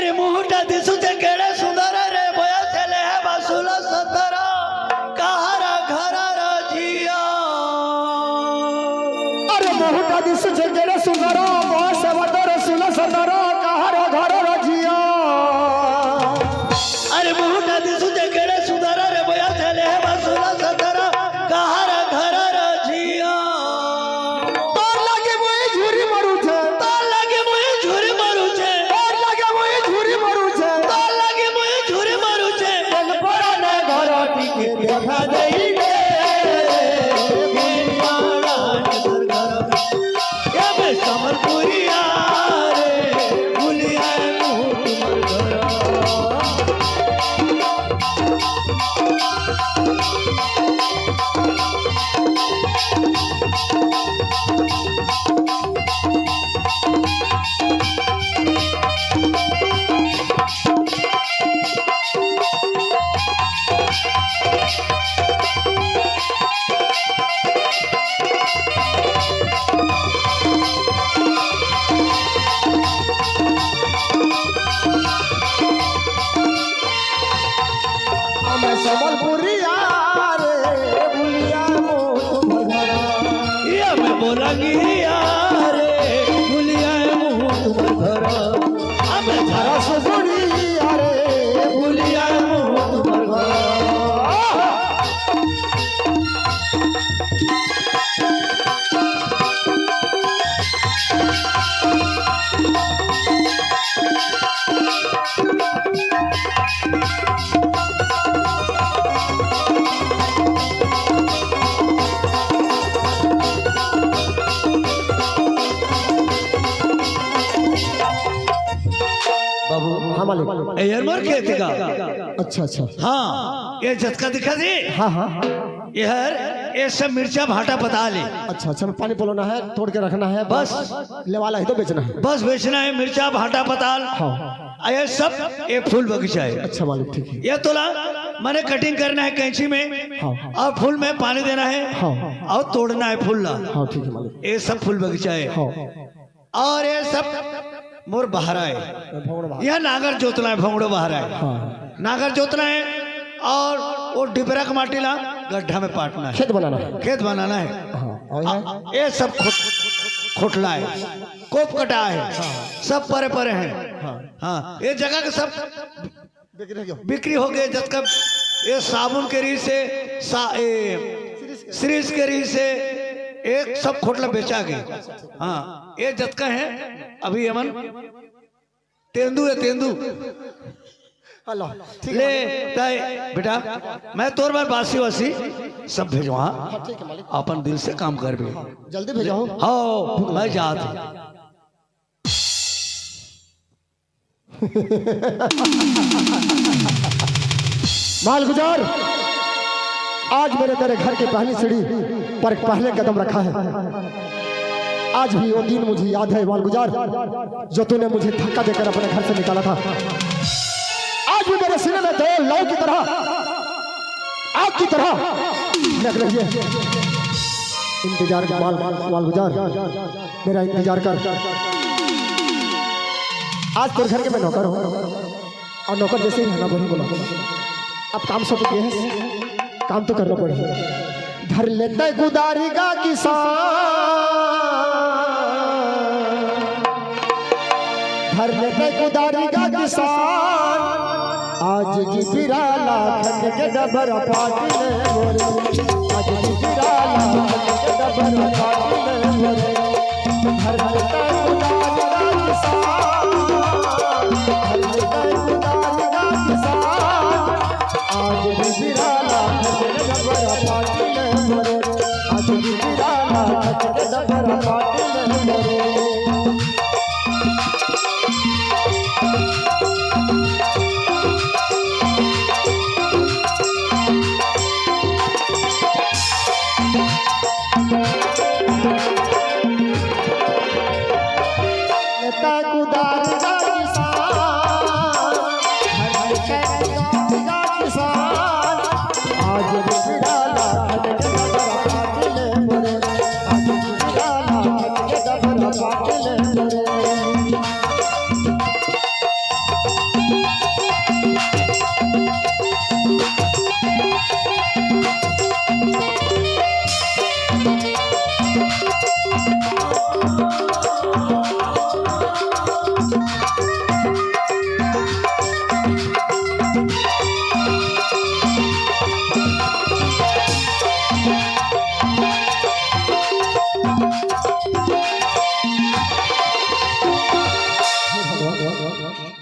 अरे मुहूर्ता दिसूचे केडे सुंदर रे बया चले है बासुला सतर कहारा घरा रजिया। अरे मुहूर्ता दिसूचे केडे सुंदर बया सेवतर सुला सतर कहारा घर रजिया। अरे मुहूर्ता दिसूचे केडे सुंदर रे बया चले है बासुला सतर कहारा घरा रजिया। तोर लागे मोई झुरी मरू छे, तोर लागे मोई झुरी मरू छे, तोर लागे मोई झुरी मरू छे, तोर लागे मोई झुरी मरू छे। मन पड़ा ने घर टिके देखा देई गे मारा नजर घर ये बे समरपुरिया रे भूलिया मुँह तुमर घर। मैं संबलपुरिया रे भूलिया मोर घर। ये मैं बोलांगी यार भूलिया मुँह तुमर घर। अब हरा सजुड़िया रे भूलिया मुँह तुमर घर। बाबू हाँ मालिक। एयरमर कहते का अच्छा अच्छा। हाँ ये झटका दिखा दे हाँ हाँ यार ये सब मिर्चा भाटा बता ले। अच्छा अच्छा। पानी पोलोना है, तोड़ के रखना है, बस ले वाला है तो बेचना है। बस बेचना है मिर्चा भाटा पताल। हाँ ये सब ये फूल बगीचा है। अच्छा मालिक ठीक है। ये तोला मैंने कटिंग करना है कैंची में हाँ और फूल में पानी देना है हाँ और तोड़ना है फूल ला। हाँ ठीक है मालिक। ये सब फूल बगीचा है हाँ और ये सब मोर बहरा है। भोंगड़ बाहर। यह नागर जोतना है भोंगड़ो बहरा है। हाँ नागर जोतना है और वो डिबरा का माटी ला गड्ढा में पाटना है, खेत बनाना है। खेत बनाना है। हाँ और है ये सब खोटला है, कोप कटा है, सब परे परे हैं। हाँ ये जगह के सब बिक्री हो गए। जब तक ये साबुन के री से सीरीज के री से एक सब खोटला बेचा गए। हाँ ये जतका है अभी यमन तेंदू है तेंदू हेलो ठीक ले है ताई बेटा मैं तोर बार बासी वासी सब भेजवा ठीक है मालिक। अपन दिल से काम कर भी। जल्दी भेजाओ। हाँ मैं जात माल गुजार, आज मेरे तेरे घर की पहली सीढ़ी पर पहले कदम रखा है। आज भी वो दिन मुझे याद है माल गुजार, जो तूने मुझे धक्का देकर अपने घर से निकाला था। आज भी मेरे सीने में दो लौ की तरह, आग की तरह लग रही है। इंतजार कर माल गुजार, मेरा इंतजार कर। आज तेरे घर के मैं नौकर हूँ और नौकर जैसे ही रहना बोला। अब काम सौंप दिए हैं, काम तो करना पड़ेगा। धर लेते गुदारी का किसान, धर लेते गुदारी का किसान। आज की बिराला खंड के डबर पाटी में बोले, आज की बिराला खंड के डबर पाटी में बोले। धर लेते गुदारी का किसान, धर लेते गुदारी का किसान। आज भी बिराला खंड के डबर पाटी में बोले, आज भी बिराला खंड के डबर पाटी में बोले। आज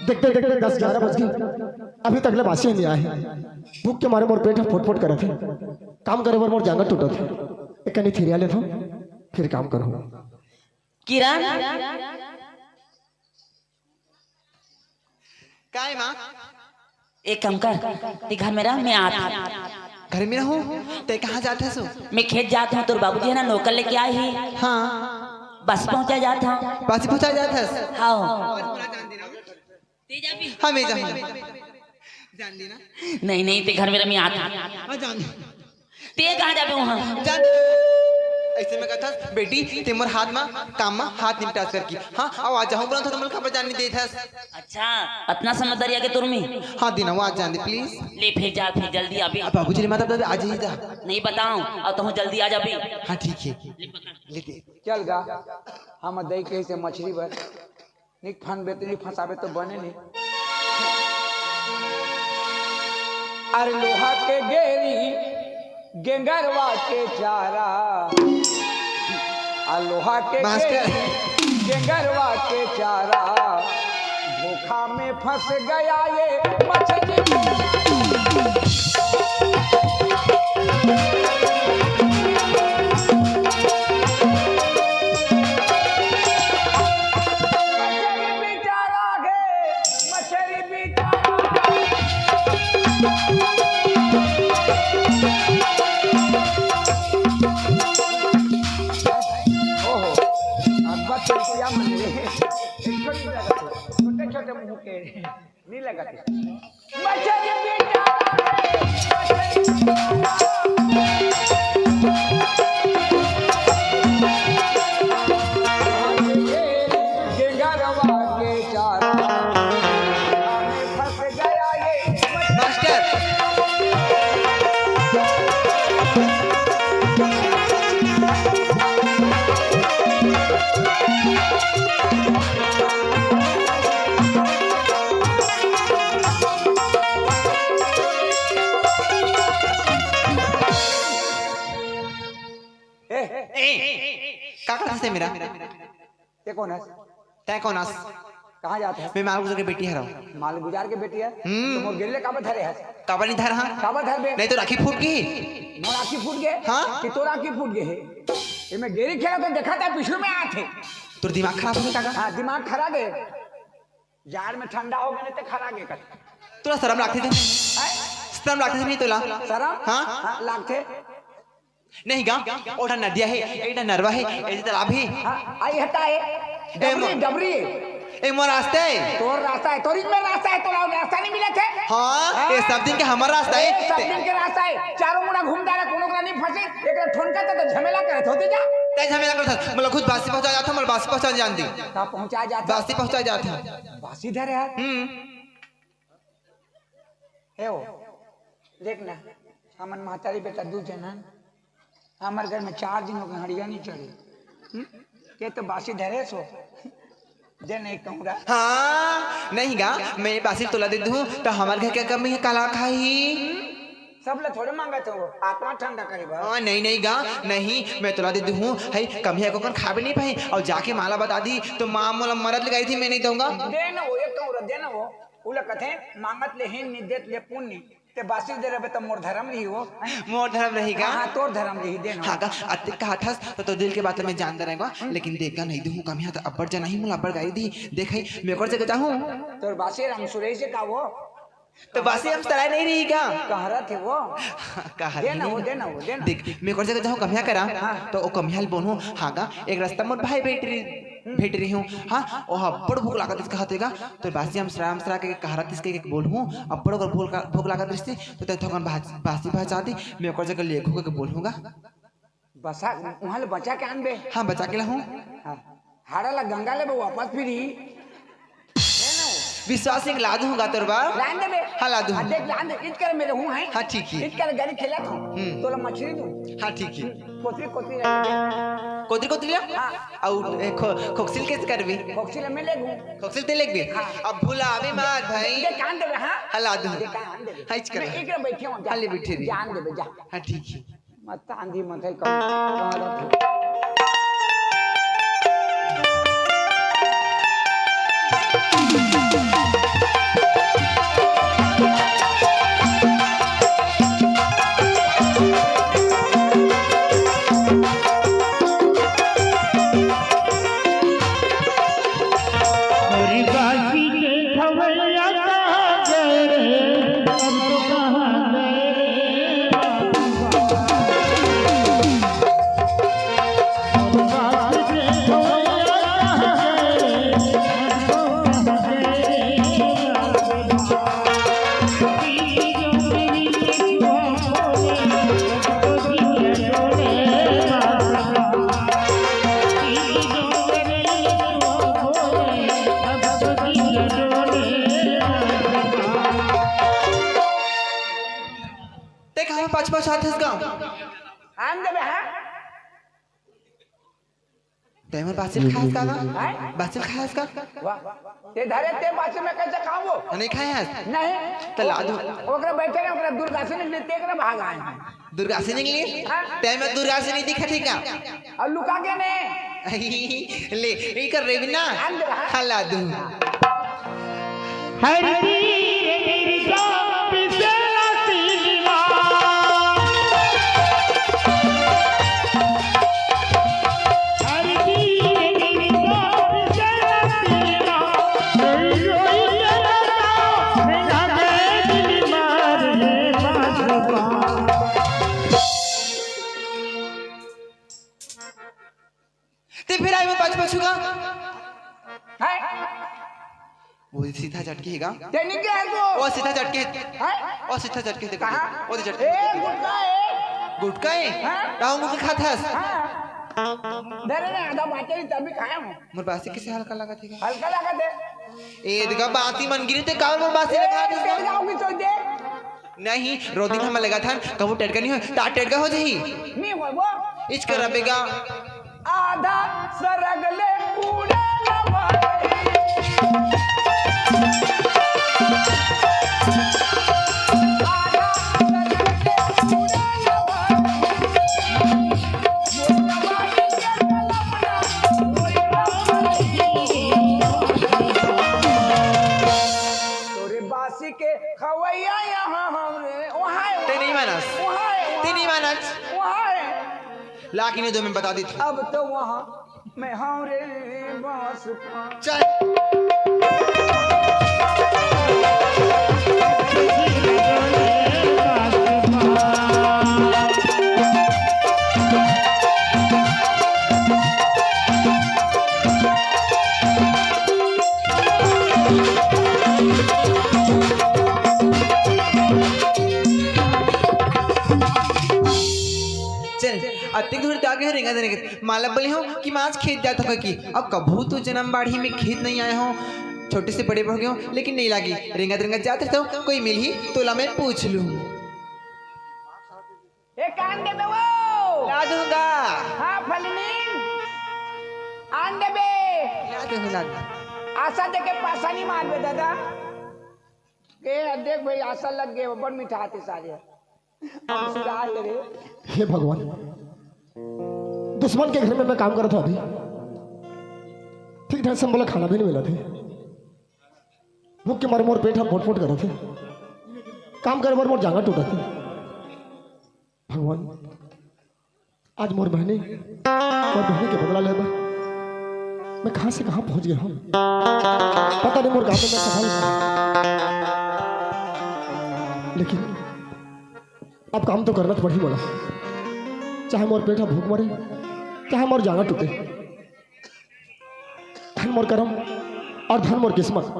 देखते देखते 10-11 बज गई, अभी तक ले बासी नहीं आए। भूख के मारे मोर पेट फुट करे थे, काम करे मोर जांगर टूटा थे। एक कनी थिरिया ले थो, फिर काम करो। किरण क्या है माँ? एक काम कर, ते घर में रह, मैं आता। घर में रहूं? ते कहाँ जाते है सो? मैं खेत जाता हूँ, तोर बाबूजी है ना नौकर लेके आए ही। हाँ बस पहुंचा जाता हूँ। पास पहुँचा जाता है। हाँ हाँ मैं जाऊँ। नहीं नहीं, ते घर में रह, मैं आता। ते कहाँ जाबे वहाँ? ऐसे में कहता बेटी ते मोर हाथ में काम में हाथ निपटा करके हाँ आवाज जाऊँ बोला तो तुम खबर जाननी दे था। अच्छा इतना समझदारी आगे तुर में? हाँ दिन आवाज जान दे प्लीज। ले फिर जा, फिर जल्दी अभी। बाबूजी ने मतलब आज ही था। नहीं बताऊं और तुम जल्दी आ जा अभी। हाँ ठीक है लेते चल गा हम दई के से मछली बर निक फन बेतनी फंसाबे तो बने नहीं। अरे लोहा के गेरी गेंगरवा के चारा, आ लोहा के गेरी गेंगरवा के चारा, धोखा में फंस गया ये मछली। छोटे छोटे मुंह के नहीं लगाते। से मेरा ये कौन है? तय कौन आस? कहाँ जाते हैं? मैं माल गुजर के बेटी हराऊं। माल गुजार के बेटी है तो मोर गिल्ले काबा धरे है? काबा नहीं धर। हाँ काबा धर बे नहीं तो राखी फूट गई। मोर आँखी फूट गए। हाँ कि तो आँखी फूट गए है? ये मैं गेरी खेला तो देखा था पिछले में आए थे। तो दिमाग खराब हो गया। हाँ दिमाग खरा गए, जार में ठंडा हो गए तो खरा गए। तुला शर्म लगती थी? शर्म लगती थी नहीं तुला? शर्म हाँ लागते नहीं गा। ओटा नदिया है, एटा नरवा है, एटा तालाब है। आई हटा है डबरी डबरी ए मोर रास्ता है। तोर रास्ता है, तोरी में रास्ता है, तोरा रास्ता नहीं मिले थे। हाँ ये सब दिन के हमारा रास्ता है। सब दिन के रास्ता है, चारों मुड़ा घूमता रहा, कोनो का नहीं फंसे। एक ठोनका तो झमेला करे होते जा। तय झमेला करता मतलब खुद बासी पहुंचा जाता, मतलब बासी पहुंचा जान दी। कहां पहुंचा जाता? बासी पहुंचा जाता। बासी धरे यार। हे वो देख ना, हमन महतारी बेटा दू जन हमारे घर में 4 दिन हो गए हड़िया नहीं चढ़ी। ये तो बासी धरे सो दे नहीं कहूँगा। हाँ नहीं गा, मैं बासी तोला दे दूँ तो हमारे घर क्या कमी है? काला खाई सब लोग थोड़े मांगा थे, वो आत्मा ठंडा करे बा। हाँ नहीं नहीं गा, नहीं मैं तोला दे दूँ है कमी है को खा भी नहीं पाई और जाके माला बता दी तो माँ मोला मरद लगाई थी, मैं नहीं दूंगा। दे ना वो एक कहूँ दे ना वो उला कथे मांगत ले हिन नि देत ले पुण्य ते बासी दे रहे तो मोर धर्म रही वो। मोर धर्म रहेगा। हाँ तोर धर्म रही देना। हाँ का अति का हठस तो दिल के बात में जानता रहेगा, लेकिन देखा नहीं दूँ कम यहाँ तो अब्बर जना ही मुला अब्बर गाई दी देख मैं और जगह जाऊँ तोर बासी राम सुरेश का वो तो बासी हम सराय नहीं रहेगा। कहरा थे वो कहा देना वो देना वो देना। देख मैं और जगह जाऊँ कमिया करा तो ओ कमियाल बोलूँ। हाँ का एक रास्ता मोर भाई भेट रही हूँ। हाँ और अब्बड़ भूख लागत इसका हाथेगा तो बासी हम सरा के कहरत इसके एक बोलूँ अब्बड़ अगर भूख लागत रिश्ते तो ते थोकन बासी भाजा दी मैं और जगह ले के बोलूँगा। बसा वहाँ ले बचा के आन बे। हाँ बचा के लाऊं। हाड़ा ला गंगा ले वापस फिरी विश्वास एक ला दूंगा तेरे बार। लान दे बे। हाँ ला दूँ। देख लान दे इत कर मेरे हूँ हैं। हाँ ठीक है। इत कर गाड़ी खेला था तो ला मछली दूँ। हाँ ठीक है। कोतरी कोतरी लिया और खोक्सिल कैसे करबी? खोक्सिल में ले दूँ। खोक्सिल ते लेग भी अब भूला अभी मत भाई। दे कान दे बे। हाँ ला दूँ। दे कान दे बे। हाँ इच कर मैं एक बैठे हूँ। हाँ ले बैठे रही। जान दे बे जा। हाँ ठीक है। मत आंधी मत है कौन कौन देख हमें पाँच पाँच हाथ इसका आन दे बे हाँ तेमर बासिल खास का बासिल खास का वाह ते धरे ते बासी में कैसे खाओ नहीं खाए हैं नहीं तो ला दो ओकरा बैठे ने ओकरा दुर्गासन ने ते एकरा भाग आए हैं दुर्गा से निकली तेमर दुर्गा से नहीं दिखा ठीक है और लुका के ने ले ये कर रही भी ना हाँ ला दूँ ते फिर आई मैं पाँच पाँच छुगा है वो सीधा झटकेगा ते निकले है को वो सीधा झटके है वो सीधा झटके देखो कहाँ वो ए झटके गुटका है गुटका है हाँ? राहु गुटका खाता है हाँ धरे ने आधा बाटे तभी खाया हूँ मोर बासी किसे हल्का लगा थी हल्का लगा दे ए देखा बाती मन गिरी ते कावर मोर बासी लगा दे तेल जाऊंगी तो दे नहीं रोदिन हम लगा था कबू टटका नहीं हो ता टटका हो जाही नहीं हो वो इच कर रबेगा आधा सरगले पूरे बासी के खवैया यहाँ हमरे वहाँ ते नहीं मानस ते नहीं मानस वहाँ लाकी ने जो मैं बता दी थी अब तो वहाँ मैं हमरे बास चल अतिक दूर आगे रेंगा देने के माला बोले हो कि मैं आज खेत जाता था कि अब कभू तो जन्म बाड़ी में खेत नहीं आए हो छोटे से बड़े हो गए हो लेकिन नहीं लगी रेंगा रेंगा जाते तो कोई मिल ही तो ला मैं पूछ लूं एक कान दे वो ला दूंगा हाँ फलनी आन दे बे ला दूंगा आशा देखे पासा नहीं मार बे दादा के देख भाई आशा लग गए बड़ मीठा आते सारे हम सुधा रे हे भगवान दुश्मन के घर में मैं काम कर रहा था अभी ठीक ढंग से बोला खाना भी नहीं मिला थे भूख के मारे मोर पेट हम फोट कर रहे थे काम करे मोर जांगा टूटा थे भगवान आज मोर बहनी के बदला ले मैं कहां से कहां पहुंच गया हूं पता नहीं मोर गांव में मैं सफल लेकिन अब काम तो करना तो पड़ ही बोला चाहे मोर पेटा भूख मरे चाहे मोर जांगा टूटे धन मोर करम और धन मोर किस्मत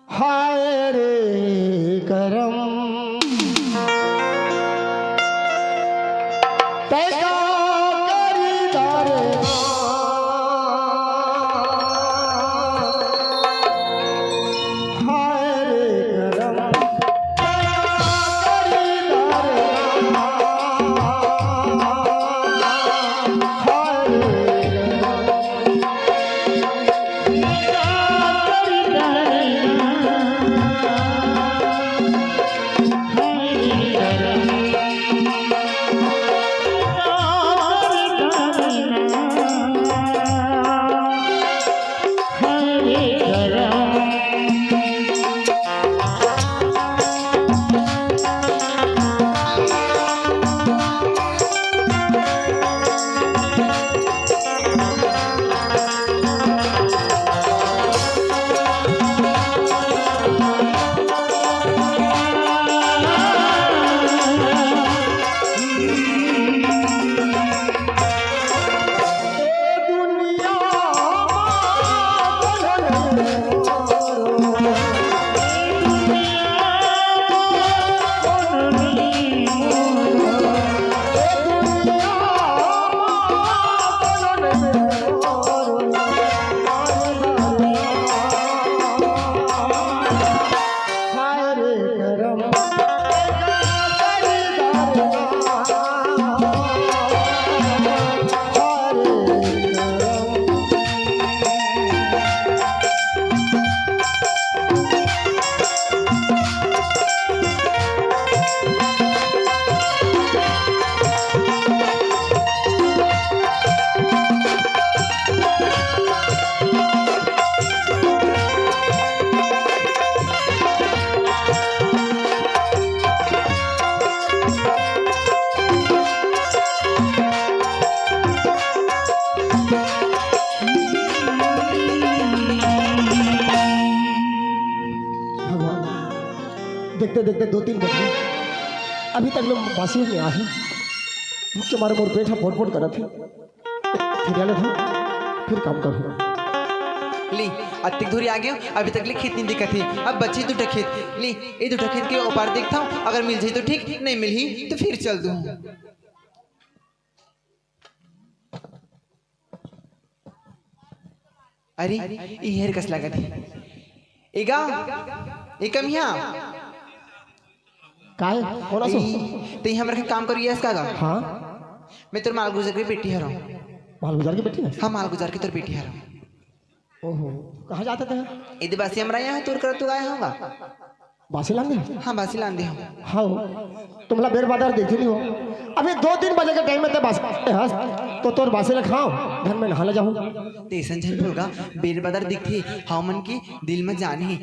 हाय रे करम देखते देखते 2-3 बज गए, अभी तक लोग बासी में आ ही भूख के मारे मोर पेट है फोट फोट करत थी। फिर आले था फिर काम करूँ ली अतिक दूरी आ गया, अभी तक ले खेत नहीं दिखा थी। अब बच्चे 2 खेत ली, ये 2 खेत के ऊपर देखता हूँ, अगर मिल जाए तो ठीक, नहीं मिल ही तो फिर चल दूँ। अरे ये हेर कस लगा थी एगा एकम यहाँ काहे कौन सो ते हमरा के काम करिए इसका गा। हाँ मैं तोर माल गुजर की बेटी हरा हूँ। माल गुजार की बेटी है। हाँ माल गुजार की तोर बेटी हरा हूँ। ओहो कहाँ जाते थे? इधर बासी हमरा यहाँ तोर कर तू आया होगा। बासी लांगे? हाँ बासी लांदे हूँ। हाँ तुमला बेर बाजार देखी नहीं हो, अभी 2-3 बजे के टाइम में ते बासी हस तो तोर बासी ले खाओ घर में नहा ले जाऊँ। तेसन झन होगा बेर बाजार दिखती हाँ मन की दिल में जानी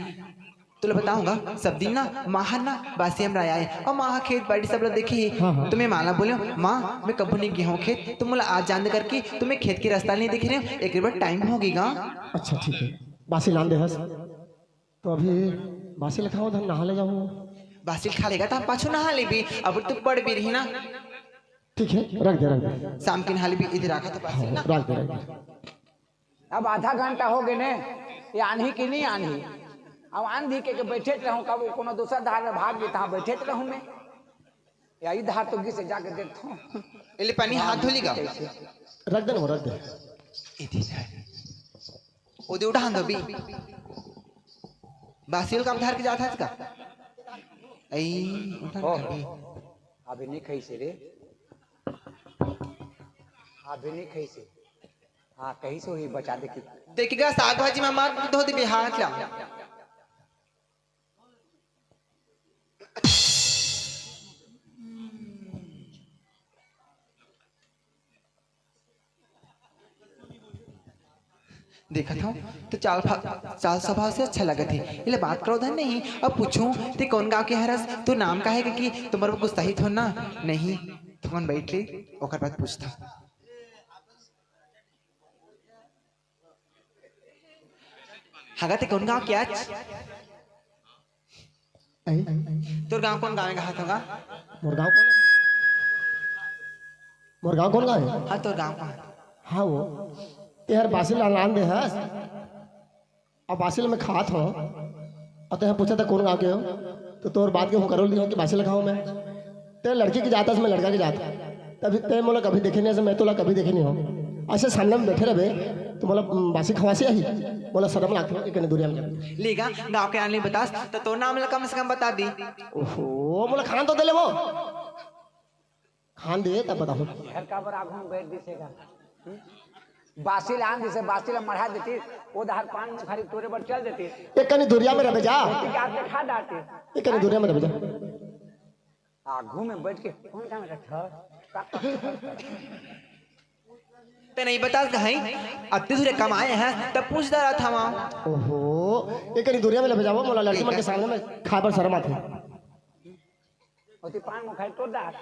तुला बताऊंगा सब दिन ना माँ ना बासी हमरा आए और माँ खेत बाड़ी सब लोग देखी तुम्हें माला बोले माँ मैं कब नहीं गया हूँ खेत, तुम बोला आज जान करके तुम्हें खेत के रास्ता नहीं दिख रहे हो, एक बार टाइम होगेगा। अच्छा ठीक है बासी लान दे हस तो अभी बासी लिखा हो नहा ले जाऊँ। बासी खा लेगा तो हम पाछू नहा ले भी, अब तू पढ़ भी रही ना। ठीक है रख दे शाम की नहा ले भी इधर आखा तो बासी ना रख दे। अब आधा घंटा हो गए ने, ये आंधी की नहीं आंधी, अब आंधी के बैठे रहूं, कब कोनो दूसरा धार में भाग गई तहाँ बैठे रहूं मैं, या ई धार तो गिसे जाके देखता हूँ। इले पानी हाथ धोली का रख दे ना रख दे। ओदे उठा दो भी बासी काम धार के जाता है इसका ऐ उठा भी अभी नहीं खाई से रे, अभी नहीं खाई से। हाँ कहीं से ही बचा दे की देखिएगा साग भाजी में मार धो दे हाथ ला। देखा था तो चाल स्वभाव से अच्छा लगा थे, इले बात करो धन नहीं। अब पूछूं ते कौन गांव के हरस, तो नाम का है कि तुम्हारे को गुस्सा ही थो ना नहीं तो कौन बैठ ले ओकर बात पूछता। हागा ते कौन गांव क्या तोर गांव कौन गाँव कहा था? मोर गाँव कौन है? मोर गाँव कौन गाँव है? हाँ तोर गांव कहाँ? हाँ वो यार बासिल लान दे हस अब बासिल में खात हो और ते पूछा था कौन गाँव के हो, तो तोर बात के हूँ करो लियो कि बासिल खाऊं मैं, तेरे लड़की की जाता मैं लड़का की जाता, तभी ते मोला कभी देखे नहीं, मैं तोला कभी देखे नहीं हो, ऐसे सामने में बैठे रहे तो मोला बासी खवासी आई बोला शर्म लागती हो इतने दूरिया में लेगा गांव के आने बता तो तोर नाम कम से कम बता दी। ओहो मोला खान तो दे ले वो खान दे तब बताओ घर का बराग हम बैठ दिसेगा बासी लान दिसे, बासी ला मढ़ा देती वो धार पान में खरी तोरे पर चल देती, एक कनी दूरिया में रह जा, खा डालती एक कनी दूरिया में रह जा। आगू में बैठ के कौन काम रखा ते नहीं बता कहीं अति दूर कम आए हैं तब पूछता रहा था वहाँ। ओहो एक कनी दूरिया में ले जाओ मोला लड़की मन के सामने में खा पर शर्म आती होती पान में खाई तोड़ डाल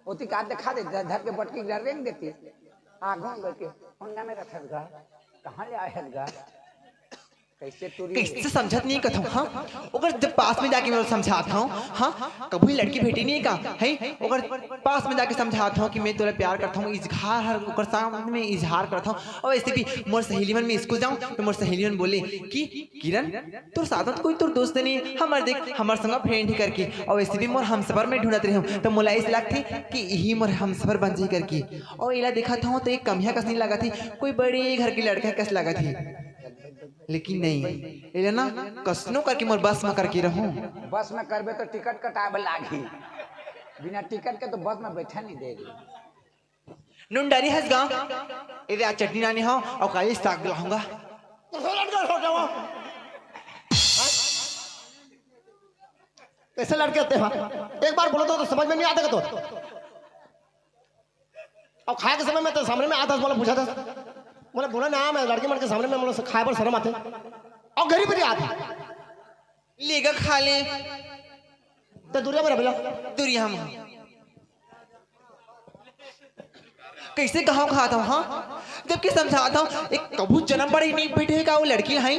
होती काट दे खा दे धर के बटकी रेंग देती आगू में बैठ के कौन काम रखा कहाँ ले आएगा कैसे कैसे समझत नहीं कथो हाँ ओकर जब पास में जाके मैं समझाता हूँ हाँ कभी लड़की भेटी नहीं का है ओकर पास में जाके समझाता हूँ कि मैं तोरा प्यार करता हूँ, इजहार हर ओकर सामने में इजहार करता हूँ। और ऐसे भी मोर सहेली मन में स्कूल जाऊँ तो मोर सहेली मन बोले कि किरण तोर साथ कोई तोर दोस्त नहीं हमार देख हमार संग फ्रेंड ही करके, और वैसे भी मोर हम सफर में ढूंढत रहे हूँ तो मोला इस लगती कि यही मोर हम सफर बन जाए करके। और इला देखा था तो एक कमिया कस नहीं लगा थी, कोई बड़े घर की लड़का कस लगा थी, लेकिन नहीं इले ना कसनो करके मोर बस में करके रहूं। बस में करबे तो टिकट कटावे लागी, बिना टिकट के तो बस में बैठा नहीं देगी। नुंडरी हंस गांव इधर आज चटनी नानी हो और काली साग लाऊंगा। कैसे लड़के होते हैं एक बार बोलो तो समझ में नहीं आता तो, और खाए के समय में तो सामने में आता बोला पूछा था बोले बोला ना मैं लड़के मन के सामने में बोला खाए पर शर्म आते और गरीब भी आते लेगा खा ले तो दूरिया में रह दूरिया हम कैसे कहाँ खाता हूँ हाँ जबकि समझाता हूँ एक कबू जन्म बड़ी नहीं बैठे का वो लड़की है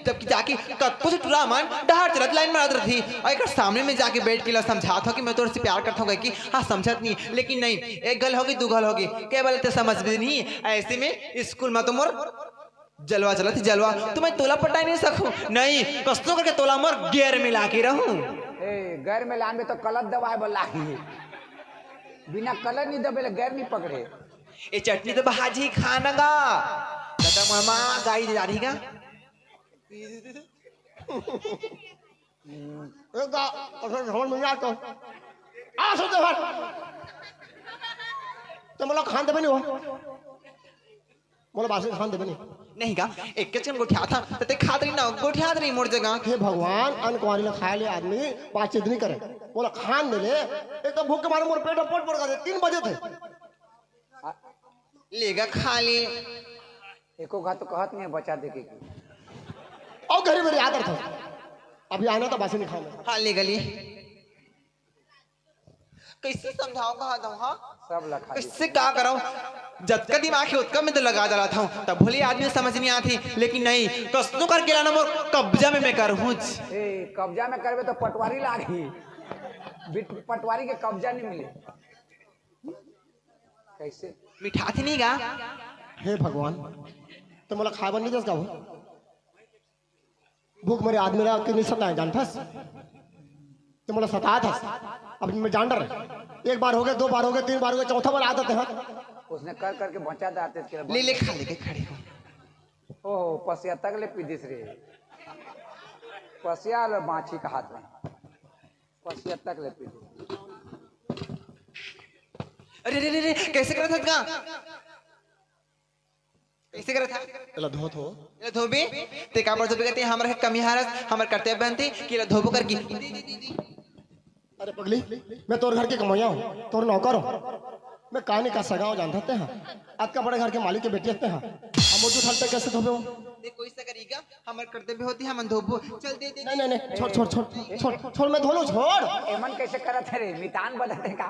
जबकि जाके कत्तो से टुरा मन डहार चलत लाइन मारत रही और एक सामने में जाके बैठ के ला समझात हो कि मैं तोरे से प्यार करता हूँ कि हाँ समझत नहीं, लेकिन नहीं, एक गल होगी दो गल होगी, क्या बोले तो समझ भी नहीं। ऐसे में स्कूल में तो मोर जलवा चला थी जलवा, तो मैं तोला पटाई नहीं सकूं, नहीं कस्तो करके तोला मोर गेर मिला के रहूं। ए गैर में लान में तो कलर दबाए बोला बिना कलर नहीं दबे गैर नहीं पकड़े। ये चटनी तो भाजी खाना गा दादा मामा गाई जा रही का एक गा अगर झोल में तो आ सोते भाई तो मला खान दे बनी हो मला बासे खान दे बनी नहीं का एक के चन गोठिया था तो ते खात रही ना गोठिया रही मोर जगह। हे भगवान अनकुआरी ले खाए ले आदमी 5 दिन नहीं करे बोला खान दे ले एक तो भूख के मारे मोर पेट पोट पड़ गए 3 बजे थे लेगा खा ले एको घा तो कहत नहीं बचा दे के और घरे मेरे आदर था अभी आना तो बासे नहीं खाना। हाँ ले गली कैसे समझाओ कहा दो हाँ सब लखा कैसे क्या कराऊं, जब का दिमाग है उतना में तो लगा डाला था तब भले आदमी समझ नहीं आती, लेकिन नहीं कसनो करके लाना मोर कब्जा में मैं करूँ। ए कब्जा में करबे तो पटवारी लागी, पटवारी के कब्जा नहीं मिले कैसे मिठा थी नहीं गा। हे भगवान तो मला खाबर नहीं दस गाओ भूख मेरे आदमी रा के नहीं सताए जानथस तो मला सताया था अब मैं जान रहा एक बार हो गया 2 बार हो गया 3 बार हो गया चौथा बार आदत है उसने कर करके बचा दाते के ले ले खा लेके खड़े हो। ओहो पसिया तक ले पी दिस रे पसिया और बाछी का हाथ में पसिया तक ले पी अरे रे रे रे कैसे करा था का कैसे करा था एला धोत हो ये धोबे ते का पर धोबे कहते हमारे कमी हारस हमारे कर्तव्य बनते कि धोबो कर की। अरे पगली मैं तोर घर के कमैया हूँ तोर नौकर हूँ मैं कहानी का सगाओ जानते हैं आज का बड़े घर के मालिक के बेटे हैं हम मुझे उठाते कैसे धोबे हो दे कोई सा करेगा हमारे कर्तव्य होती है हम धोबो चल दे दे नहीं नहीं नहीं छोड़ छोड़ छोड़ छोड़ छोड़ मैं धो लूं छोड़ एमन कैसे करत है रे मितान बदलते का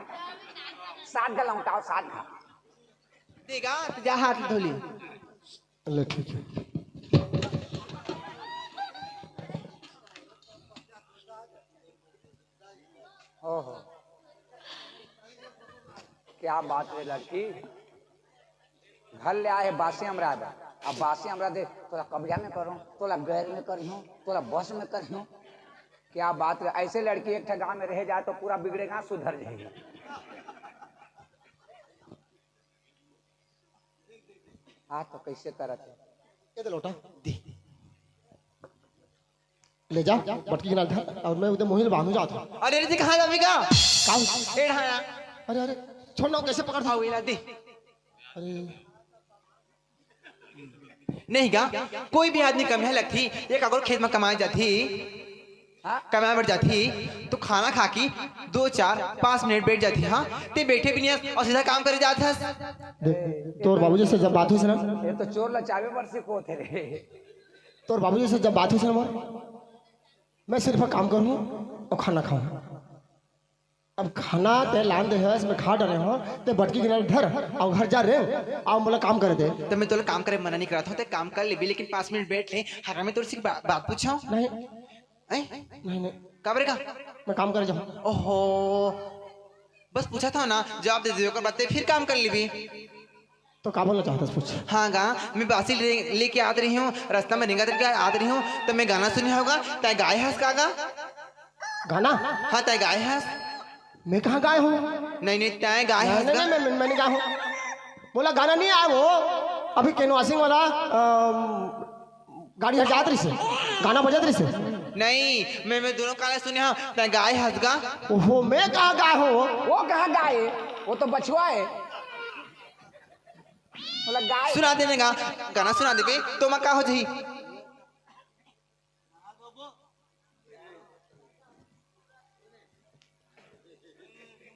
साथ गला उठाओ साथ खा देगा तो जा हाथ धो ली। ले ठीक है ओहो क्या बात है लड़की घर ले आए बासी हमरा दे अब बासी हमरा दे तोला कब्जा में करूं तोला गैर में करियो तोला बस में करियो क्या बात है। ऐसे लड़की एक गांव में रह जाए तो पूरा बिगड़ेगा सुधर जाएगा। हाँ तो कैसे करत है ये दे लोटा दे ले जा बटकी नाल था और मैं उधर मोहिल बांधू जाता हूं। अरे रे कहां जावेगा काऊ एड़ हां अरे अरे छोड़ ना कैसे पकड़ था आओ इला दे अरे नहीं गा कोई भी आदमी कम है लगती एक अगर खेत में कमाई जाती कमाई बढ़ जाती तो खाना खा की 2-4-5 मिनट बैठ जाती। हाँ ते बैठे भी नहीं और सीधा काम करे जाता तोर बाबूजी से जब बात हुई ना ये तो चोर लचावे पर से को थे रे तोर बाबूजी से जब बात हुई ना मैं सिर्फ काम करूँ और खाना खाऊं। अब खाना ते लान दे है इसमें खा डरे हो ते बटकी गिना धर और घर जा रे आओ बोला काम कर दे तो मैं तो काम करे मना नहीं करता हूँ ते काम कर ले भी लेकिन 5 मिनट बैठ ले। हाँ मैं तुझसे बात पूछा नहीं नहीं नहीं कबरे का मैं काम कर जाऊँ। ओहो बस पूछा था ना जवाब दे दियो कर बात फिर काम कर ली भी तो का बोलना चाहता पूछ। हाँ गा मैं बासी लेके आते रही हूँ रास्ता में निगाह करके आते रही हूँ तो मैं गाना सुनी होगा तय गाय हंस का गा गाना हाँ तय गाय हंस मैं कहाँ गाय हूँ नहीं नहीं तय गाय हंस नहीं गा नहीं मैंने कहा हूँ बोला गाना नहीं आया वो अभी कैनवासिंग वाला गाड़ी हट रही से गाना बजा रही से नहीं मैं दोनों काले सुने हाँ तय गाय हंस गा ओहो मैं कहाँ गाय हूँ वो कहाँ गाय वो तो बछुआ है बोला गाय सुना देने गा गाना सुना दे बे तो मैं का हो जाही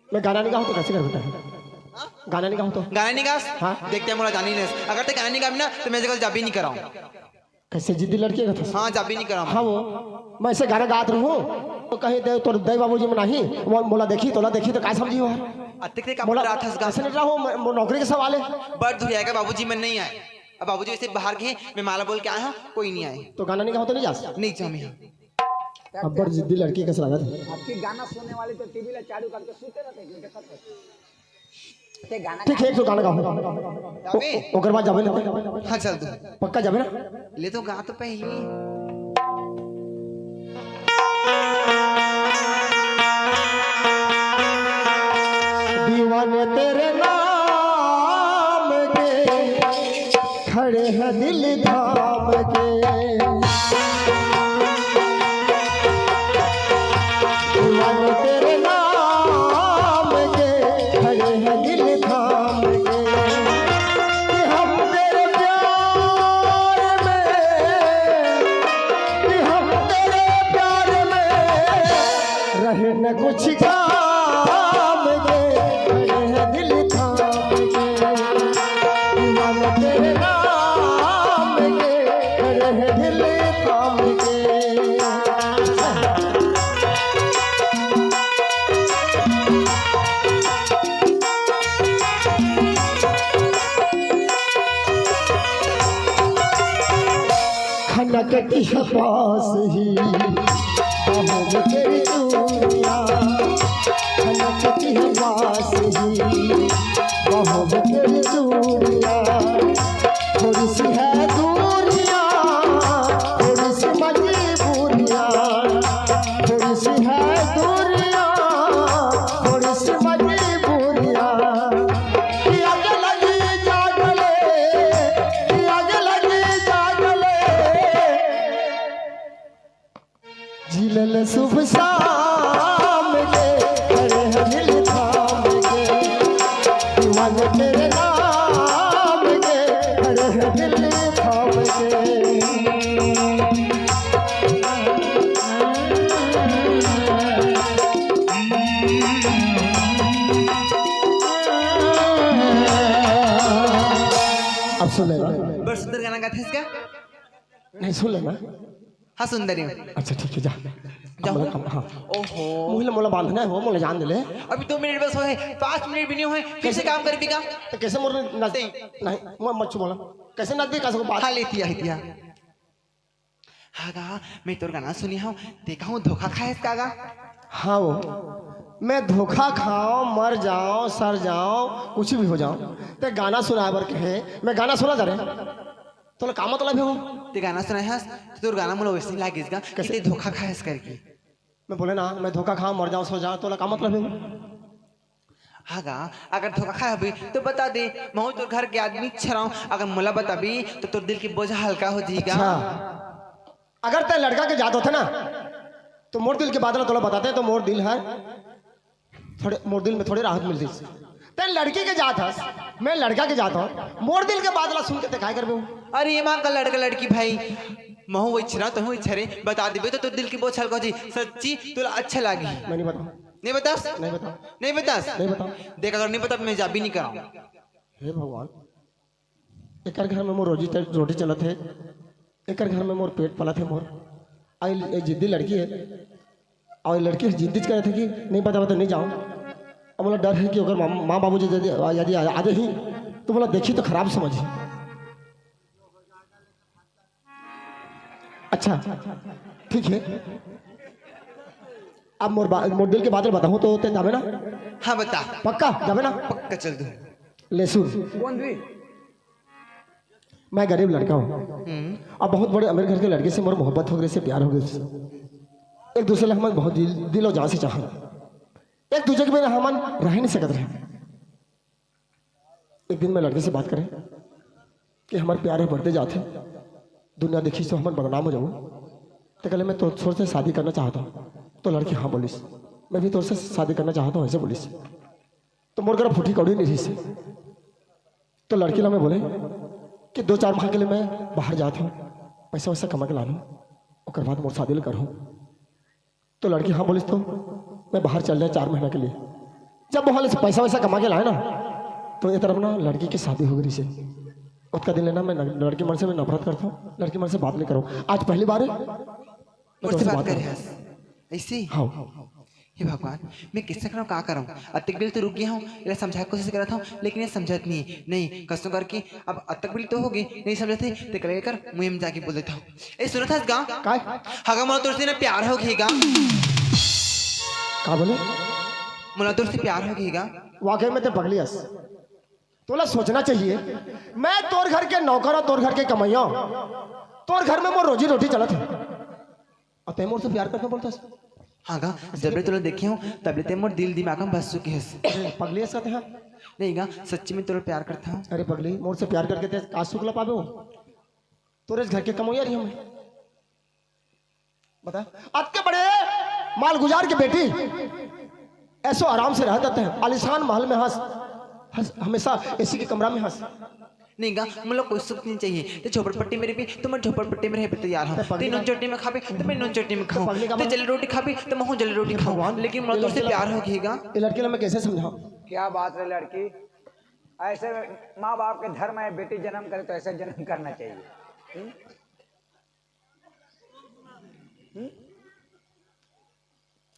मैं गाना नहीं गाऊँ तो कैसे कर बेटा गाना नहीं गाऊँ तो गाना नहीं गा हाँ। देखते हैं मोला जानी नहीं अगर ते गाना नहीं गा ना तो मैं जगह जाबी नहीं कराऊं। कैसे जिद्दी लड़की है हाँ जाबी नहीं कराऊं। हाँ वो मैं ऐसे गाना गात रहूँ तो कहीं दे तो दे बाबूजी में नहीं वो मोला देखी तोला देखी तो क्या समझी हो अतिक का मोला रात हंस गा ऐसे नहीं रहो नौकरी के सवाल है बड़ धुरिया का बाबूजी मन नहीं आए अब बाबूजी वैसे बाहर गए, मैं माला बोल के आया हूँ, कोई नहीं आए। तो गाना नहीं गाओ तो नहीं जा सकते। नहीं जाओ मैं। अब बड़ जिद्दी लड़की कैसे लगा था? आपकी गाना सुनने वाले तो टीवी ला चालू करके सुते रहते हैं, देखत ते गाना ठीक है, एक तो गाना गाओ। जाबे? ओकर बाद जाबे ना? हाँ चल दो। पक्का जाबे ना? ले तो गा तो पहले। दीवाने तेरे नाम के खड़े हैं दिल थाम के। दीवाने तेरे नाम के खड़े हैं दिल थाम के। कि हम तेरे प्यार में, कि हम तेरे प्यार में रहे न कुछ काम के। खड़े हैं दिल थाम के। दीवाने तेरे नाम के खड़े हैं दिल थाम के। खनकती है पास ही बाहों में तेरी चूड़ियां। खनकती है पास ही बाहों में तेरी चूड़ियां। थोड़ी सी है दूरियां, थोड़ी सी मजबूरियां। थोड़ी सी है दूरियां, थोड़ी सी मजबूरियां। कि आग लगी जागले, कि आग लगी जागले। झिलल सुबह शाम के खड़े हैं दिल थाम के। दीवाने तेरे नाम के खड़े हैं दिल थाम के। अब सुन लेना? बड़ा सुंदर गाना गाते हैं इसका। नहीं सुन लेना? हाँ सुंदर ही। अच्छा ठीक है, जा जाओ। हाँ ओहो, मुझे मोला बांधना है, वो मोला जान दे ले। अभी 2 मिनट बस हुए, 5 मिनट भी नहीं हुए, फिर से काम कर भी का। तो कैसे मोर नजदीक नहीं मैं मत मोला कैसे नजदीक आ सको बात। हाँ लेती है। हाँ गा, मैं तोर गाना सुनी हूँ, देखा हूँ धोखा खाए इसका गा। हाँ वो मैं धोखा खाऊं, मर जाऊं, सर जाऊं, कुछ भी हो जाऊं, ते गाना सुना बर कहे मैं गाना सुना जा रहे तो का मतलब है वो? ते गाना सुना है तो तोर गाना मुझे वैसे लागे इसका कैसे धोखा खाए इस करके। मैं बोले ना मैं धोखा खाऊं, मर जाऊं, सो जाऊं, तो का मतलब है वो? हाँ गा, अगर धोखा खाए अभी तो बता दे, मैं तोर घर के आदमी छराऊं, अगर मुला बता भी तो तोर दिल की बोझा हल्का हो जाएगा। अच्छा, अगर ते लड़का के जात होते ना तो मोर दिल के बादल तोला बताते तो मोर दिल है थोड़े, मोर दिल में थोड़ी राहत मिलती। ते लड़की के जात हस, मैं लड़का के जाता हूँ, मोर दिल के बादला सुन के ते काय करबे? अरे ये मां का लड़का लड़की भाई महू वही छरा तो वही छरे बता देबे तो दिल की बोझ हल्का हो जी। सच्ची तुला अच्छा लागी। मैं नहीं बताऊँ, नहीं बतास? नहीं बताऊँ, नहीं बतास? नहीं बताऊँ। देख अगर नहीं बता तो मैं जा भी नहीं कराऊं। हे भगवान, एक घर में मोर रोटी चलत है, एक घर में मोर पेट पला थे मोर। आई जिद्दी लड़की है और लड़की जिद्दी करे थे कि नहीं पता तो नहीं जाऊँ। अब बोला डर है कि अगर माँ बाबू जी यदि आते ही तो बोला देखी तो खराब समझी। अच्छा ठीक है, अब मोर दिल के बादल बताऊँ तो जावे ना? हाँ बता। पक्का जावे ना? पक्का चल दो। ले सुन, कौन भी? मैं गरीब लड़का हूँ अब बहुत बड़े अमीर घर के लड़के से मोर मोहब्बत हो गई, से प्यार हो गई। एक दूसरे हम बहुत दिल और जान से चाह, एक दूसरे के बिना हम रह नहीं सकते रहे। एक दिन मैं लड़के से बात करें कि हमारे प्यारे बढ़ते जाते, दुनिया देखी तो हम बदनाम हो जाऊँ, तो कहले मैं तोर से शादी करना चाहता हूँ। तो लड़की हाँ बोलिस, मैं भी तोर से शादी करना चाहता हूँ ऐसे बोलिस। तो मोर घर फूटी कौड़ी नहीं रही से। तो लड़की ला मैं बोले कि 2-4 माह के लिए मैं बाहर जाता हूँ, पैसा वैसा कमा के ला लूँ, और बाद मोर शादी करूँ। तो लड़की हाँ बोलिस, तो मैं बाहर चल रहा 4 महीना के लिए। जब वहाँ से पैसा वैसा कमा के लाए ना, तो ये तरफ ना लड़की की शादी हो गई से। उसका दिन लेना मैं लड़की मन से मैं नफरत करता हूँ, लड़की मन से बात नहीं करूँ। आज पहली बार है मुझसे बात कर रहे हैं ऐसे? हाँ। हे भगवान, मैं किससे करूँ, का करूँ? अतक बिल तो रुक गया हूँ, इन्हें समझाने की कोशिश कर रहा था लेकिन ये समझत नहीं कसम करके अब अतक बिल तो हो गई, नहीं समझते तो कल कर मुझे में जाके बोल देता हूँ। ए सुना था गा काय हागा मोला तुझसे ना प्यार हो गएगा, का बोले मोला तुझसे प्यार हो गएगा। वाकई में तो पगलियस तोला सोचना चाहिए, मैं तोर घर के नौकर और तोर घर के कमैया, तोर घर में मोर रोजी रोटी चलत है और ते मोर से प्यार करना बोलता है। हाँ गा जब तुला देखे हूँ तब ते मोर दिल दिमाग में बस चुके हैं। पगलियस कहते हैं नहीं गा सच्ची में तुला प्यार करता हूँ। अरे पगली मोर से प्यार करके ते का सुख ला पावे हो, तोरे घर के कमैया रही हमें बता। आज के बड़े माल गुजार के बेटी ऐसो आराम से रह जाते हैं, आलिशान महल में हंस हमेशा एसी के कमरा में हंस। नहीं गा मुझे कोई सुख नहीं चाहिए, तो झोपड़पट्टी मेरे भी तो मैं झोपड़पट्टी में रह पे तैयार हूँ। तो नून चटनी में खाबे तो मैं नून चटनी में खाऊं, तो जली रोटी खाबे तो मैं हूँ जली रोटी खाऊं, लेकिन मुझे तुझसे प्यार हो गएगा। ये लड़की मैं कैसे समझाऊं? क्या बात है लड़की, ऐसे माँ बाप के धर्म है, बेटी जन्म करे तो ऐसे जन्म करना चाहिए।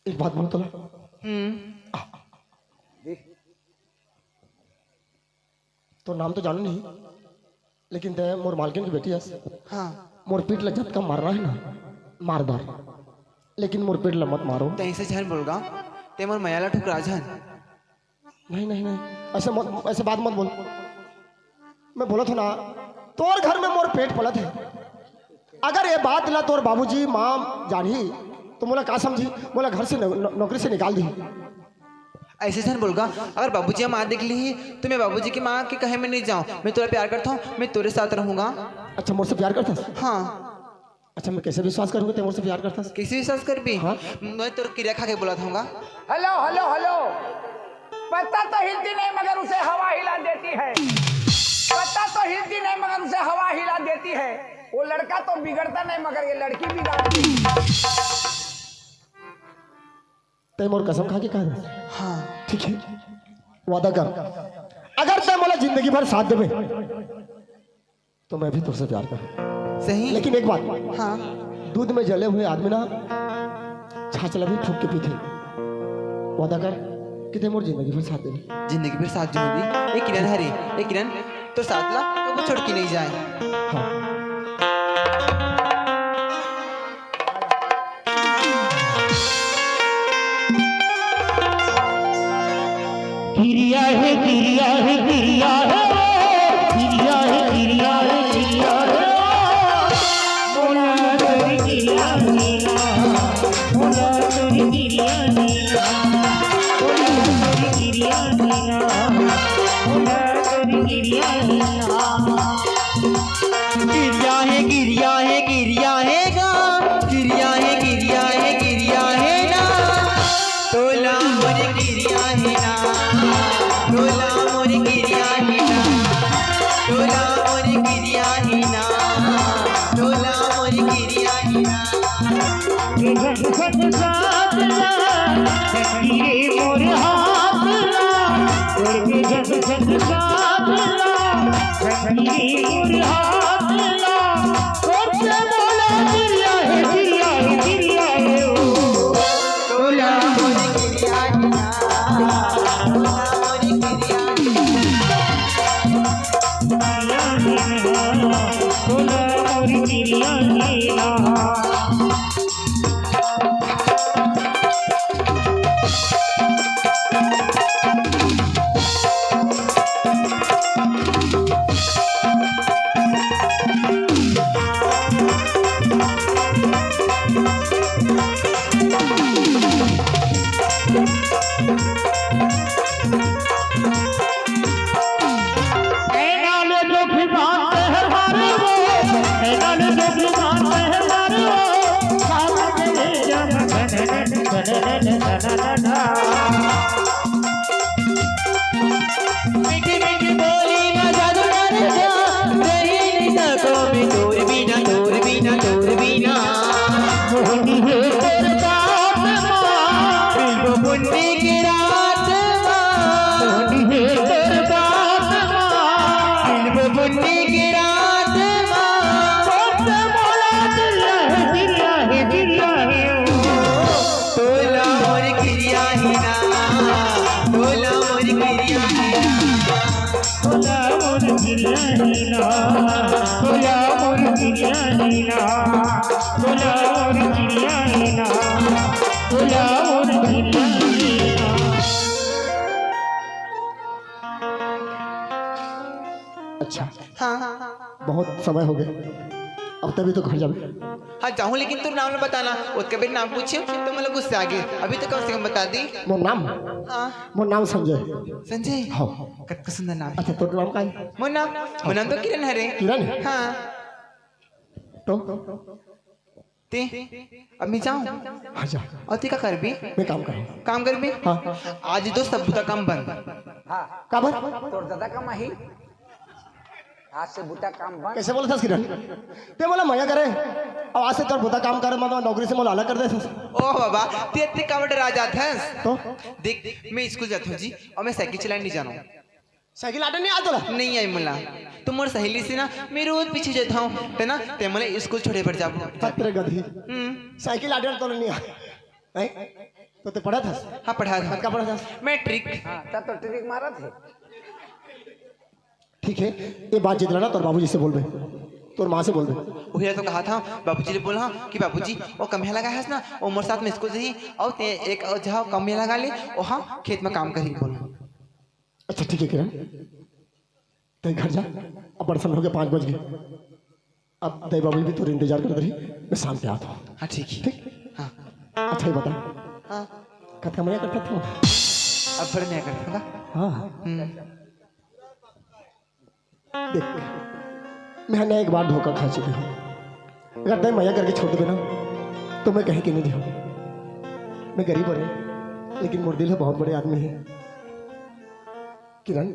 एक बात बोलो तो तो नाम तो जानो नहीं, लेकिन ते मोर मालकिन की बेटी है। हाँ मोर पीठ लज्जत का मारना है ना मारदार, लेकिन मोर पीठ मत मारो। तो ऐसे झन बोलगा ते मोर मयाला ठुकरा झन। नहीं नहीं नहीं ऐसे बात मत बोल। मैं बोला था ना तोर घर में मोर पेट पलत है, अगर ये बात ला तोर बाबूजी माँ जानी तो मोला का समझी, मोला घर से नौकरी से निकाल दी। ऐसे झन बोलगा अगर बाबूजी माँ देख ली तो मैं बाबूजी की माँ के कहे में नहीं जाऊँ, मैं तुरा प्यार करता हूँ, मैं तेरे साथ रहूँगा। अच्छा मुझसे प्यार करता? हाँ। अच्छा मैं कैसे विश्वास करूँगा ते मुझसे प्यार करता? किसी विश्वास कर भी। हाँ? मैं तो क्रिया खा के बोला था। हेलो हेलो हेलो, पत्ता तो हिलती नहीं मगर उसे हवा हिला देती है, पत्ता तो हिलती नहीं मगर उसे हवा हिला देती है। वो लड़का तो बिगड़ता नहीं मगर ये लड़की बिगाड़ती है। ते मोर कसम खा के कहा? हाँ ठीक है वादा कर, अगर ते मोला जिंदगी भर साथ देवे तो मैं भी तुझसे प्यार करूँ। सही। लेकिन एक बात, हाँ दूध में जले हुए आदमी ना छाछला भी फूक के पीते। वादा कर कि ते मोर जिंदगी भर साथ देवे। जिंदगी भर साथ जो होगी। एक किरण हरी एक किरण तो साथ ला तो वो छोड़ के नहीं जाए। हाँ गिरिया है गिरिया है गिरिया है गिरिया है गिरिया है गिरिया है बोला तेरी गिरिया नीला, बोला तेरी गिरिया नीला, बोला तेरी गिरिया नीला, बोला तेरी गिरिया नीला। गिरिया है गिरिया है गिरिया है गा गिरिया है गिरिया है गिरिया है ना तोला मोर गिरिया है ना तोला मोर गिरिया है ना तोला मोर गिरिया है ना तोला मोर गिरिया है ना। झट झट साथ ला रे मोर हाथ ला, करके झट झट साथ ला रे मोर हाथ ला, करके बोला गिरिया है गिरिया है गिरिया है ओ तोला मोर गिरिया है ना तोला मोर गिरिया बोला मोर गिरिया नीला। मीठी मीठी बोली ना जादू डाल जा रही नहीं सको मैं तोर बिना तोर बिना तोर बिना मोहनी है तेरे बाप माँ, बिल्बो पुन्नी की रात माँ मोहनी है तेरे बाप माँ, बिल्बो पुन्नी की रात माँ सबसे बोला गिरिया है गिरिया है गिरिया है ओ तोला मोर गिरिया नीना तोला मोर चिड़िया नीना तोला मोर चिड़िया नीना तोला मोर चिड़िया नीना। अच्छा हाँ बहुत समय हो गया, अब तभी तो घर जावे। हाँ जाऊँ, लेकिन तू नाम ना बताना। उसके भी नाम पूछे तो मतलब गुस्से आ गए। अभी तो कम से कम बता दी। मोर नाम हाँ मोर नाम संजय। संजय, हाँ। कितना सुंदर नाम है। अच्छा तो नाम का है? मोर नाम तो किरण है रे। किरण? हाँ तो ते अब मैं जाऊँ हाँ जा, और ते का कर भी मैं काम कर रहा काम कर भी। हाँ। आज तो सब का काम बंद। हाँ काबर? तोर दादा का माही आज से बूटा काम बंद। कैसे बोला था किरण? ते बोला मया करे अब आज से तोर बुता काम करे, मतलब नौकरी से मोला अलग कर दे। ओ बाबा ते इतने कावड़ राजा था। तो देख मैं स्कूल जाता हूँ जी, और मैं साइकिल चलाने नहीं जाना हूँ। साइकिल आटे नहीं आता ला? नहीं आई मुला तुम और सहेली से ना मैं रोज पीछे जाता हूँ ते ना ते मुले स्कूल छोड़े पड़ जाओ। पत्र गधी साइकिल आटे तो नहीं आ नहीं? तो ते पढ़ा था? हाँ पढ़ा था। का पढ़ा था? मैट्रिक। हाँ तब तो ट्रिक मारा थे। ठीक है, ये बात जितना ना तोर बाबूजी से बोल बे, तोर माँ से बोल बे। वही तो कहा था बाबूजी ने बोला कि बाबूजी वो कमिया लगा है ना, वो मोर साथ में स्कूल से ही और ते एक जहाँ कमिया लगा ले वहाँ खेत में काम करी बोलो। अच्छा ठीक है किरण, ते घर जा, अब बड़ा समय हो गया 5 बज गए, अब दई बाबू भी तो इंतजार कर रही, मैं शाम पे आता हूँ। हाँ ठीक है। ठीक? हाँ अच्छा ही बता, हाँ कब कमाया करता था? अब बड़े मैं करता हाँ देख, मैंने एक बार धोखा खा चुके हूँ, अगर दई मैया करके छोड़ देना तो मैं कहीं के नहीं जाऊँ। मैं गरीब हूँ लेकिन मोर दिल है बहुत बड़े आदमी है। किरण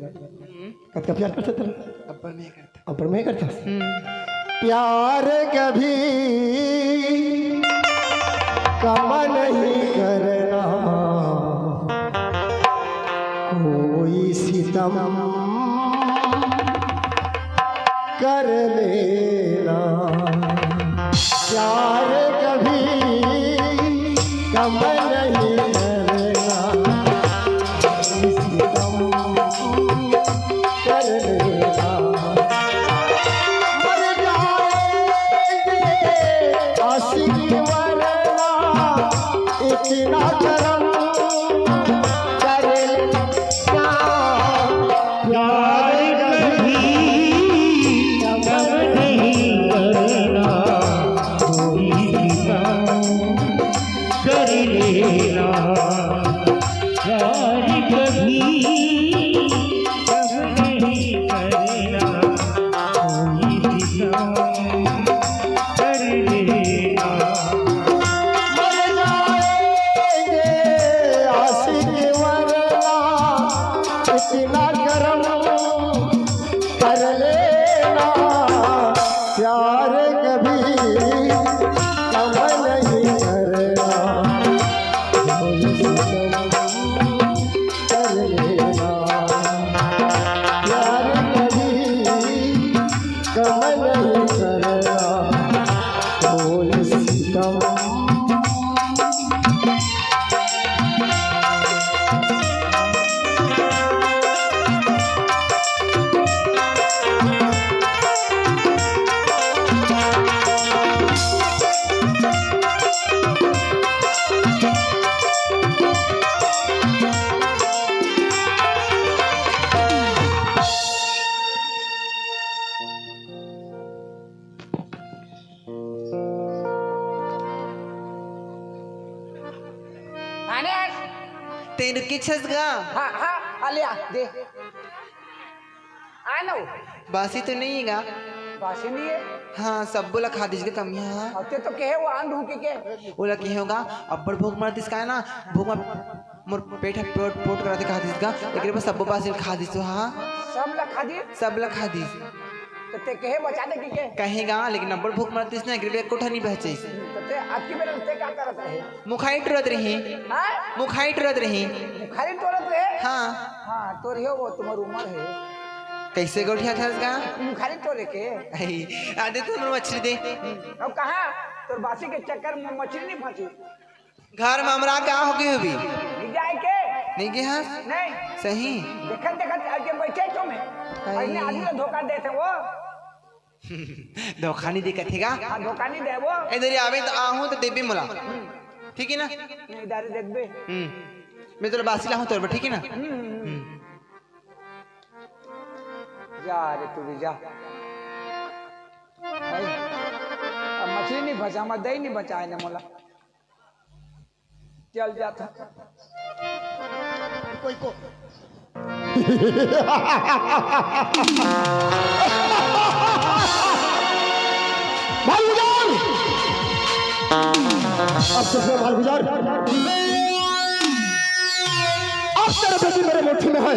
कब का प्यार करता था? अब मैं करता। अब मैं करता प्यार कभी कम नहीं करना, कोई सितम कर लेना, प्यार कभी कम नहीं करना, कोई सितम कर लेना। मर जाएंगे आशिक वरना इतना करम कर लेना, प्यार कभी कब नहीं करना, कोई काम कर लेना, प्यार कभी कब नहीं करना, कोई काम कर लेना। मर जाएंगे आशिक वरना इतना करम कर लेना, प्यार कभी कम नहीं करना, कोई सितम कर लेना, प्यार कभी कम नहीं करना, कोई सितम। आने तेरे की छस गा हाँ हाँ आलिया दे आ लो बासी तो नहीं है गा। बासी नहीं है। हाँ सब बोला खा दीजिए कमिया। अब ते तो कहे वो आंध हूँ के बोला कि होगा अब बड़ भूख मर दिसका है ना, भूख में मोर पेट है पोट पोट कराते खा दीजिएगा, लेकिन बस सब पास खा दीस। हाँ सब लखा दिए सब ला खा दीस तो ते कहे बचा दे के कहेगा, लेकिन अब बड़ भूख मर दिस ना एक कोठा नहीं बचे। तो ते आज की बेला ते क्या करत रहे? मुखाई टुरत रही, हाँ मुखाई टुरत रही। खाली तोरत रहे। हाँ हाँ तोर हो वो तुम्हारी उम्र है कैसे गोठिया था इसका? खाली तोरे के। आदे तो मछली दे। अब कहाँ तोर बासी के चक्कर में मछली नहीं फंसी घर में हमरा क्या हो गई अभी नहीं जाए के नहीं गया नहीं सही। देखत देखत आगे बैठे तो मैं ऐसे आदमी को धोखा देते वो धोखा नहीं दिक्कत है हाँ धोखा नहीं दे वो इधर आवे तो आहूं तो देबी मोला ठीक है ना नहीं इधर देख बे मैं तो बासी लाऊं तोर ठीक है ना जा रे तू भी जा भाई, अब मछली नहीं फंसा मत दही नहीं बचाए ने मोला चल जाता कोई को माल गुजार अब तो फिर माल गुजार अब तेरा बेटी मेरे मुट्ठी में है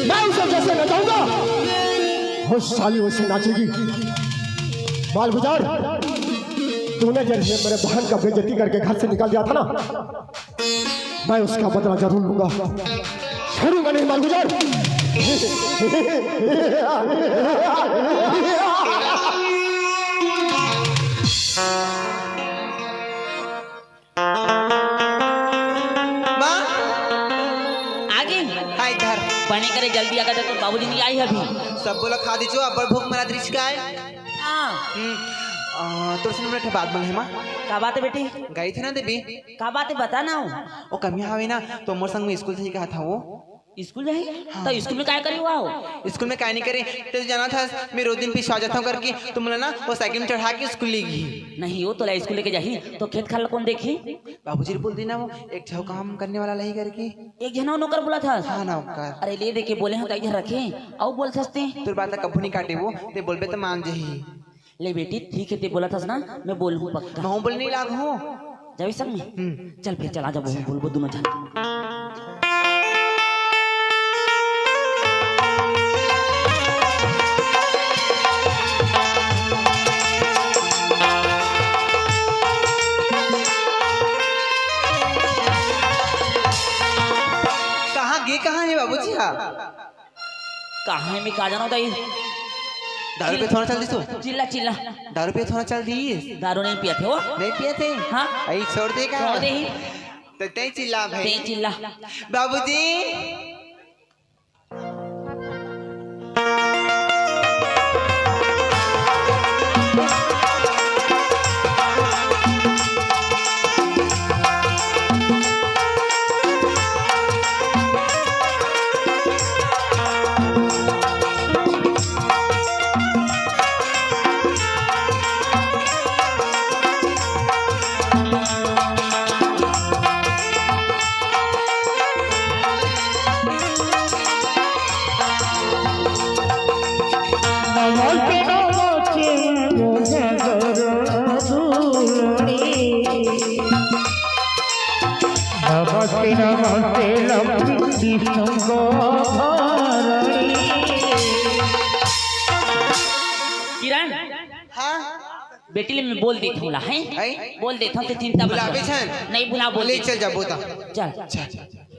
मैं उसे जैसे नचाऊंगा वो साली वैसे नाचेगी माल गुजार तूने जैसे मेरे बहन का बेइज्जती करके घर से निकाल दिया था ना मैं उसका बदला जरूर लूंगा छोड़ूंगा नहीं माल गुजार माँ आगे हाँ इधर बने करे जल्दी आकर तो बाबूजी नहीं आई अभी सब बोला खा दीजो अब भूख मरा दृश्य का है हाँ तो सुन बैठे बात बोले माँ का बात है बेटी गई थी ना देवी का बात है बता ना वो कमिया आवे ना तो मोर संग में स्कूल से ही कहा था वो स्कूल जाए तो स्कूल में क्या करी हुआ हो स्कूल में क्या नहीं करे तो जाना था मैं रोज दिन पीछे आ जाता हूँ करके तो बोला ना वो साइकिल में चढ़ा के स्कूल ले गई नहीं हो तो ला स्कूल लेके जाही तो खेत खाल कौन देखी बाबूजी बोल दी ना वो एक छो काम करने वाला नहीं करके एक जना नौकर बोला था हाँ ना कर अरे ले देके बोले हैं इधर रखे और बोल सकते तोर बात कभू नहीं काटे वो ते बोलबे तो मान जही ले बेटी ठीक है ते बोला था ना मैं बोल हूँ पक्का मैं बोल नहीं लाग हूँ जावे संग में चल फिर चला जा बोल दोनों जन कहाँ है बाबूजी हाँ कहाँ है मैं कहा जाना होता दारू पे थोड़ा चल दी तू चिल्ला चिल्ला दारू पे थोड़ा चल दी दारू नहीं पिया थे वो नहीं पिए थे हाँ आई छोड़ दे का छोड़ दे ही तो ते चिल्ला भाई ते चिल्ला बाबूजी नमस्ते नमस्ते लक्ष्मी किरण हाँ बेटी ले मैं बोल देता हूँ ला है आई बोल देता हूँ तो चिंता मत बुलावे कर छन नहीं बुला बोल बोले चल जा बोता चल चल